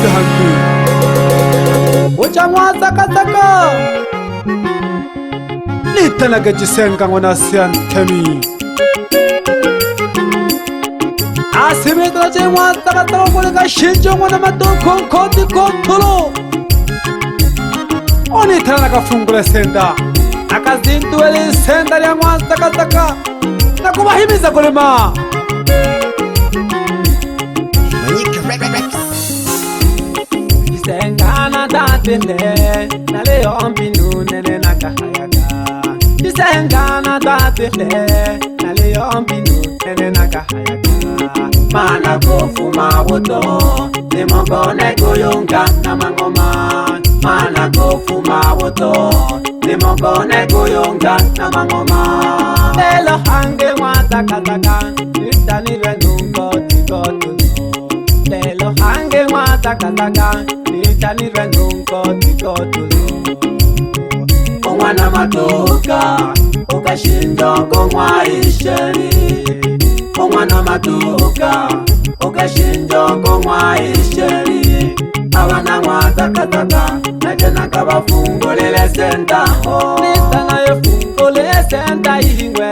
hantu uchangwa zaka litanaga jisenga ngona siantemi asimetra chengwa zaka kolega shinjo ngona matoko koti kontolo oni tanaga fungula senda akazinduele senda ya ngwa zaka nakubahimiza kulema Isengana tatele nale ombinu nene nakahayaka Isengana tatele nale ombinu nene nakahayaka Mana kofuma woto nimongone kuyunga na mangoma Mana kofuma woto nimongone kuyunga na mangoma Lelo hange watakataka nitanire nungo tikotu Lelo hange watakataka nitanire nungo tikotu Omwana matuka ukashindo kongwa isheri Omwana matuka ukashindo kongwa isheri Abana watakataka najena kabafungulele senta Nitana yefungulele senta ihingwe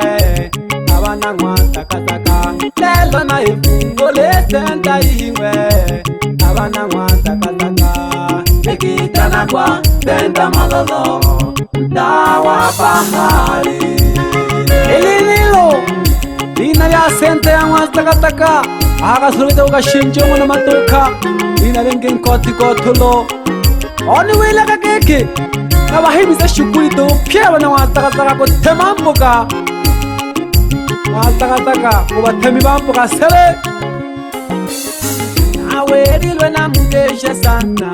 Abana watakataka Lelo na yefungulele senta ihingwe Abana watakataka Nikitana kwa senta malolo Dawa pahali Ilililo Lina ya senta ya watakataka Aga sulita ukashinjo mwana matuka Lina lingi nkoti kotulo Oni wila kakeke Na wahimiza shukuri to Pia wana watakataka kutemambuka Watakataka kubatemi bambuka sele Nawerilwe na mgeshe sana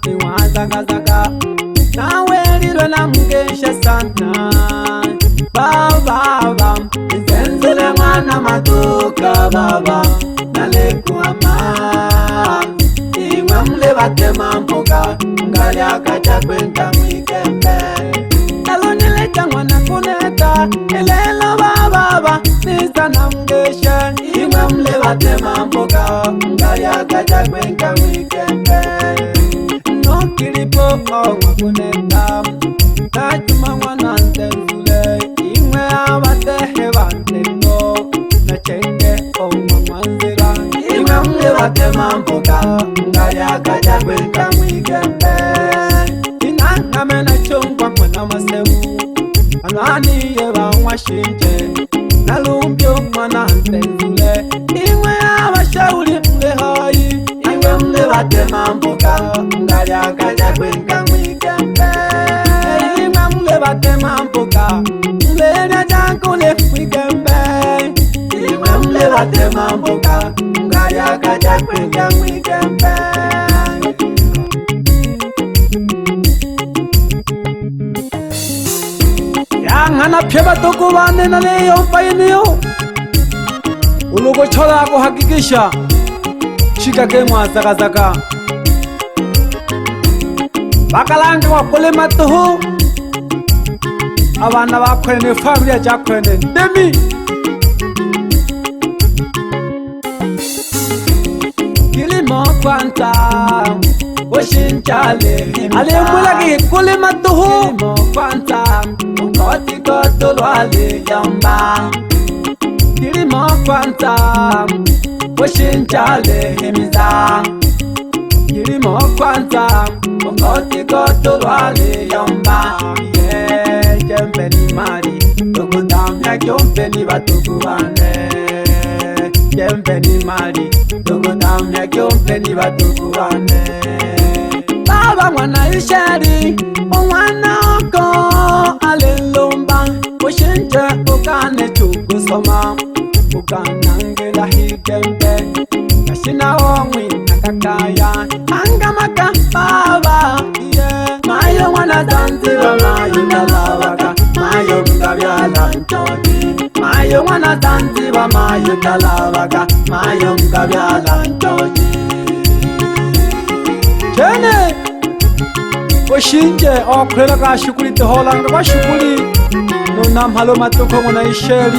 Ni watakataka Nawerilwe na mgeshe sana Baba Nzenzule mwana matuka baba Nalekuama Iwe mle batema mpoka Ngali akaja kwenda mwikembe Nalonileta mwana kuneta Ilelo baba Nisa na mgeshe Iwe mle batema mpoka Ngali akaja kwenda mwikembe Nokilipo mwa kuneta Najuma mwana nzenzule Iwe abatehe batemo Nachenge omwa mwanzira Iwe mle batema mpoka Ngali akaja kwenda mwikembe Inangame na chungwa mwana masemu Anani yeba mwashinje Nalumbyo mwana nzenzule Iwe abashauri mle hai Iwe mle batema mpoka Ngali akaja kwenda mwikembe Iwe mle batema mpoka Mle na jankule mwikembe Iwe mle batema mpoka Ngali akaja kwenda mwikembe Yangana pyeba toko bane na leyo mpainiyo Ulugo chola kuhakikisha Shikake mwa zaka Bakalange wakole matuhu Abana bakwene familia jakwene Ndemi Kilimo kwanta Oshinchale Alemulagi kule matuhu Kilimo kwanta Mkoti kotulwale yamba Kilimo kwanta Oshinchale himiza Kilimo kwanta Mkoti kotulwale yamba Jempeni mari Tukudamya kyompeni batukubane Jempeni mari Tukudamya kyompeni batukubane Baba mwana isheri Mwana oko alelomba Ushinje ukane chukusoma Ukanangela hikembe Kashina omwi nakakaya Angamaka baba Mayo mwana tanziba mayo talawaka Mayo mkabyala nchoji Mayo mwana tanziba mayo talawaka Mayo mkabyala nchoji Chene Oshinje okurela ka shukuli teholanga wa shukuli No namhalo matoko mwana isheri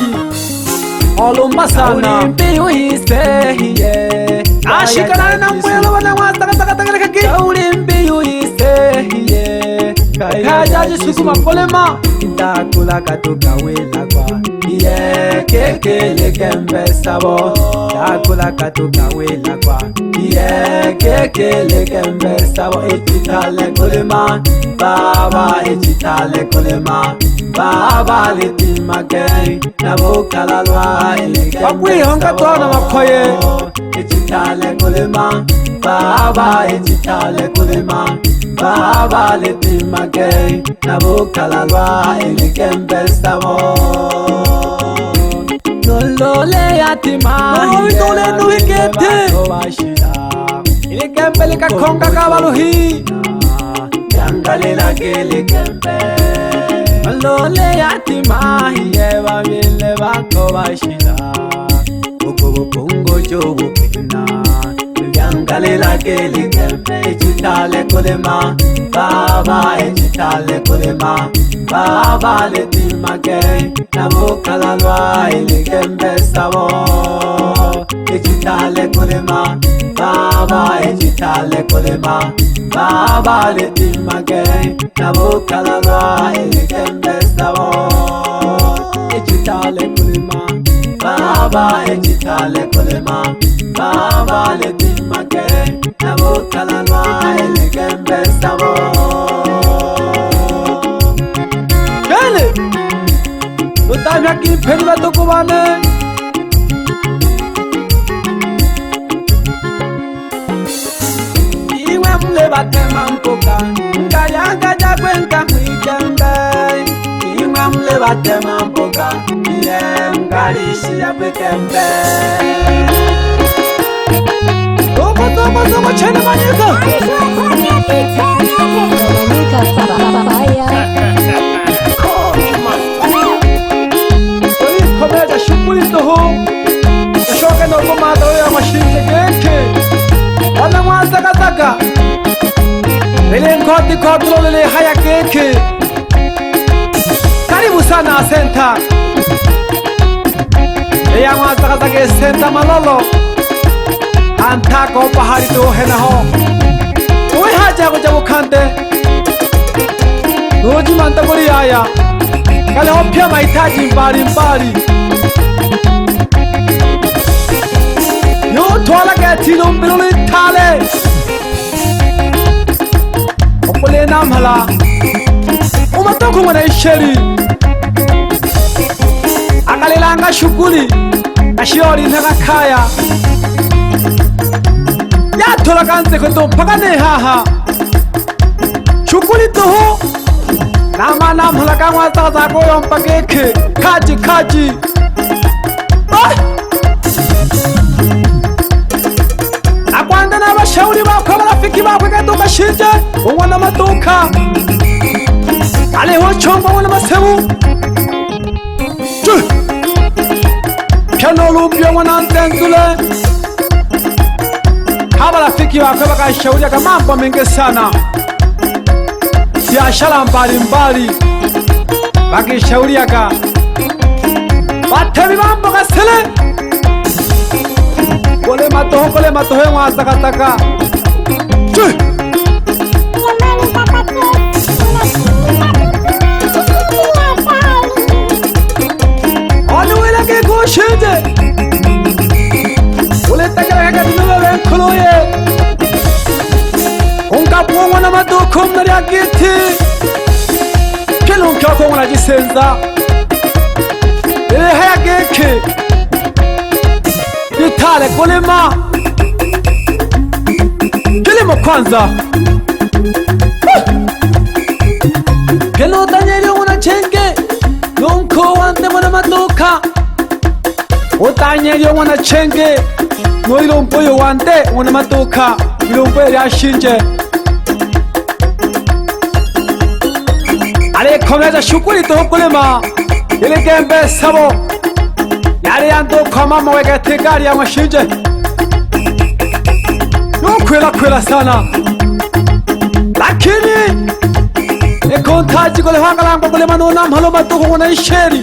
olumba sana Ulimbiu isehiye ashikanane na mwelo wana mwatakatakatakalekaki Ulimbiu isehiye kajaji sukuma polema Ndakula katuka wela kwa Iye kekele kembe sabo Ndakula katuka wela kwa Iye kekele kembe sabo Echitale kulema Baba echitale kulema Baba litima kei Nabukala lwa Wakwi honga tona makoye Echitale kulema Baba echitale kulema Baba litima kei Nabukala lwa ilikembe sabo Nolole yatima Nole nuhikete Ilikembe likakonga kabaluhi Yangalela kele kembe Nolole yatima Yeba vile bako bashida Uko pungo jobu pina Yangalela kele kembe Echitale kulema Baba echitale kulema Baba letima kei Nabukala lwa ilikembe sabo Echitale kulema Baba echitale kulema Baba letima kei Nabukala lwa ilikembe sabo Echitale kulema Baba echitale kulema Baba letima kei Nabukala lwa ilikembe sabo Gele Utamya kipeni batoko bane Iwe mle batema mpoka Nkayanga jagwenka mwikembe Iwe mle batema mpoka Iye mkarishi ya kwekembe Toko chene manyika Komeja shughuli toho Ushoke no kumata ya mashinje geke Wana mwazaka Lele nkoti kotlo lele haya geke Karibu sana senta Eya mwazaka senta malolo Antako bahari to henaho Uwe haja kujabu kante Roji manta kuri aya Kale ho pia mahitaji mbali mbali Yo tola gatino mbiruli tale Opole namhala Umatoko mwana isheri Akalelanga shughuli Kashiori naka kaya Ya tola kanse kuto mpakane haha Shughuli toho Nama namhala kama sasa koyo mpakeke Kaji Akwanda na bashauri bako barafiki bako kaduka shije Uwana maduka Aleho chomba wana masebu Piano lumpia wana ntenzule Haba rafiki bako baka shauri ya mambo mengi sana Biashara mbalimbali Bakishauri yaka Batebi mambo kasele Kole matoho mwazakataka Oni wile kiko shinde Ule takira kaka dinule venkuluye Unka puwa na maduko mnari agiti Kelo unka kwa jisenza Ele haya geke Vitale kulima Kilimo kwanza Kelo Danieli unachenge Nunko wante mwana maduka Danieli unachenge No ilompo yo wante mwana maduka Ilompo ya shinje Ale komeza shughuli to kulima Ile gembe sabo Yari ando kama mwege tigari ya mashinje Kwela sana Lakini Ekontaji kule hanga lango kule manona mhalo matuko wana isheri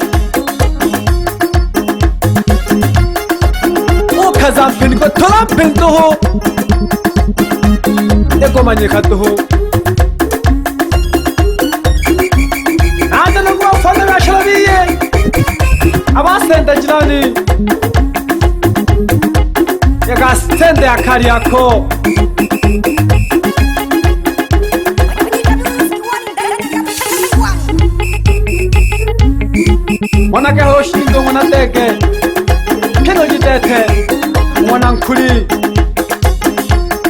kaza mpeni ko tola mpeni toho eko manyeka toho nanda nungu wafana washalabiye abasenda jirani yaka sende akari yako mwana ke hoshingo mwana teke kino jitete mwana nkuri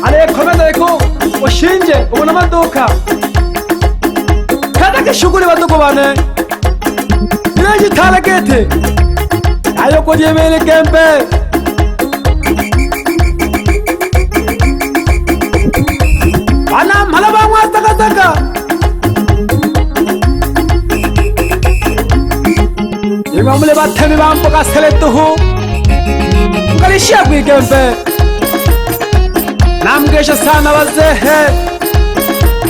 ale komenda eko oshinje ubona maduka kada ke shuguri baduko bane nireji talagete ayo ko jemele kempe ana malaba mwa taka imamule batemi bamboka seletuhu ngalishia kwigembe namgesha sana bazehe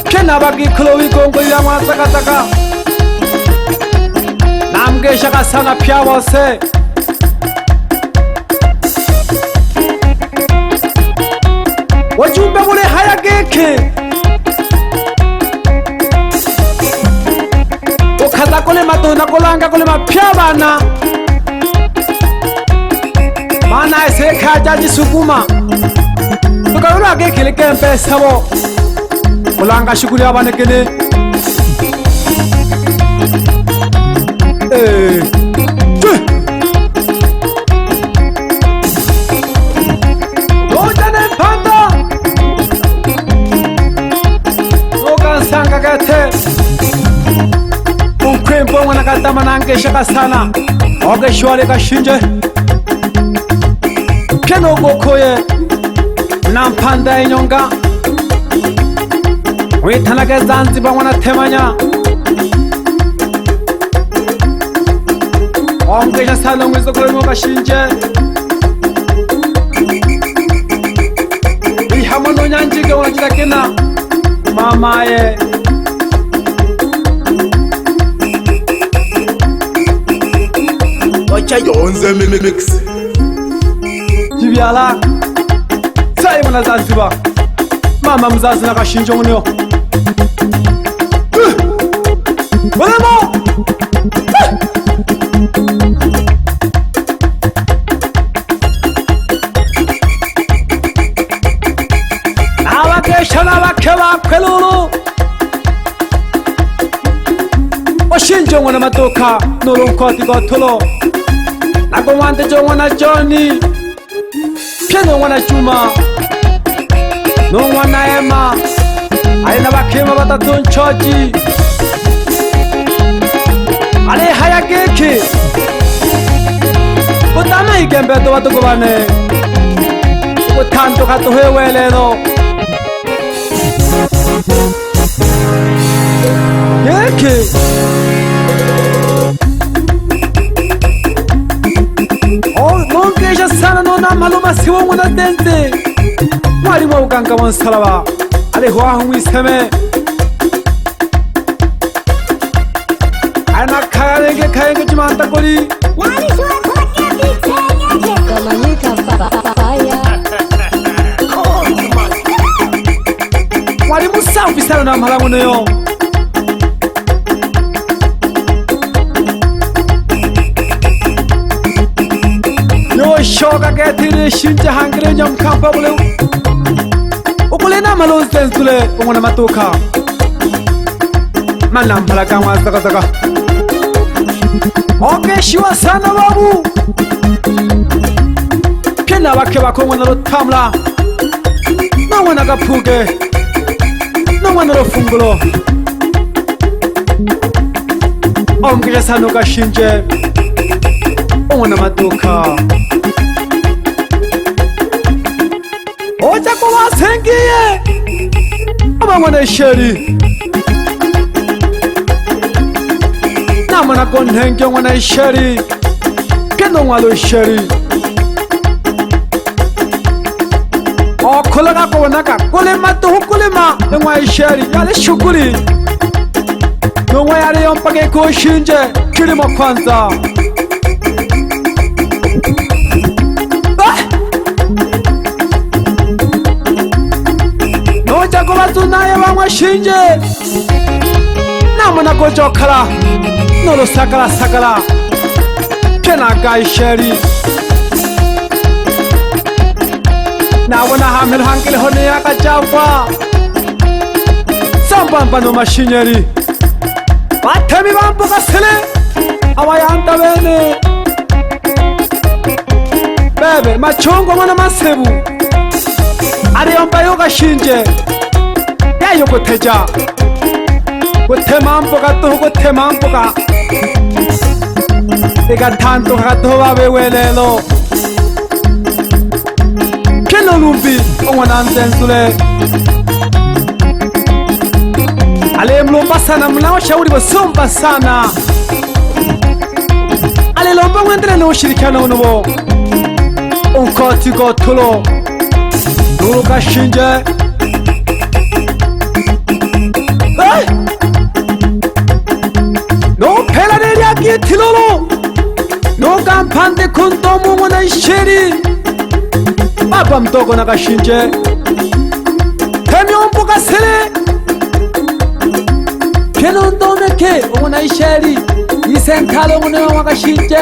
kena bagikolo wigongo ya mwasakataka namgesha kasana pya bose wajumbe mule haya geke okaza kole matona kolanga kole mapya bana mana ese kajaji sukuma tukaura geke lekempe sabo kolanga shukuri abane kene mwana katama nangesha kasana ogeshwale kashinje keno gokoye nampanda inyonga witanage Zanzibar mwana temanya ongesha sana mwizo kolemo kashinje ihamono nyanjige wanajira kena mamaye Wacha yonze mix Jibyala Sai mwana Zanzibar Mama mzazi na kashinjo munyo Walemo Nawakesha nawakewa kwelulu Oshinjo mwana madoka Nolo mkoti gotolo Nago wante jo mwana Johnny Pieno mwana Juma No mwana Emma Aina bakema batatu nchoji Ale haya geke Utama higembe to watu kubane Utanto kato hewele no Geke Nongesha sana nona maluma siwo mwana dente Mwari mwa uganga wansalaba Ale huahu mwiseme Aina kayenge jimanta koli Yani shua kote bitenya Kamanyika faya Mwari musafi sana na mhala muneyo Shoga getire shinje hangire nyam kampa bule ukule na malo zenzule umona matoka manam bala kama zaka oke shiwa sana babu kena bake bako na rotamla no wana gapuge no wana rofungulo omgije sana kashinje umona matoka Oja kwa wasengiye Abamwana sheri Namana konhenge mwana sheri Keno mwalo sheri Okulaga kwa wanaka Kulema tuhu kulema Nwa sheri Yale shukuri Nwa yale yompage kushinje Kilimo kwanza mazu naye bamwe shinje namuna gojokala nolo sakala sakala kena gaisheri nabona hamil hankil hone akajawa sambamba no mashinyeri batemi bambuka sele abayanta bene bebe machongo mwana masebu ariyomba yoga shinje yayo guteja gutema mbuga tuhu gutema mbuga igatantu katuhu babewelelo keno lumbi omwana nzenzule ale mlomba sana mnao shauri basomba sana ale lomba mwendele no ushirikiano unubo unkoti gotulo Nuruka shinje no pela neria gitilolo no gampande kundomu mona isheri baba mdogo nakashinje temyombuka sele keno ndomeke mona isheri isenkalo mona wakashinje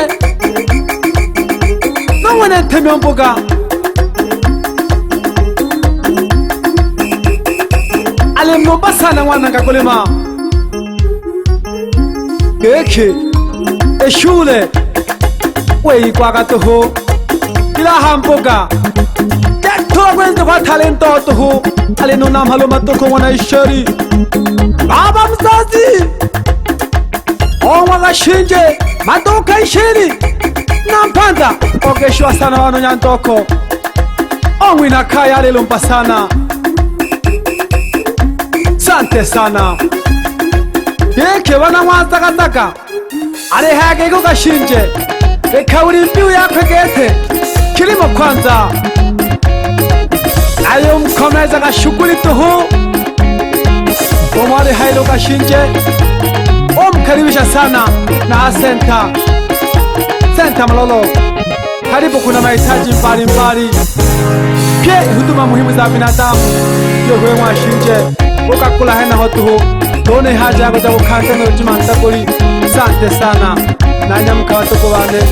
no mona temyombuka ale mnomba sana mwana ngakolema keke eshule wei kwa gatuho ila hamboga yaktoa kwenda kwa talento tuho ale no nam halo matoko mwana ishari baba mzazi omwa gashinje matoka ishiri nampanda ogeshwa sana wano nyantoko omwina kaya ale lompa sana Sante sana yeke wana mwatakataka ale hage ko gashinje reka uri mbiu yakwe gete kilimo kwanza ayo mkomeza gashuguli tuhu omwale hailo gashinje omkaribisha sana na senta Malolo karibu kuna mahitaji mbalimbali pia huduma muhimu za binadamu yowe mwashinje ukakula hena hotuhu tone haja yako jabu kante no jimanta kuli sante sana nanya mkawatoko bane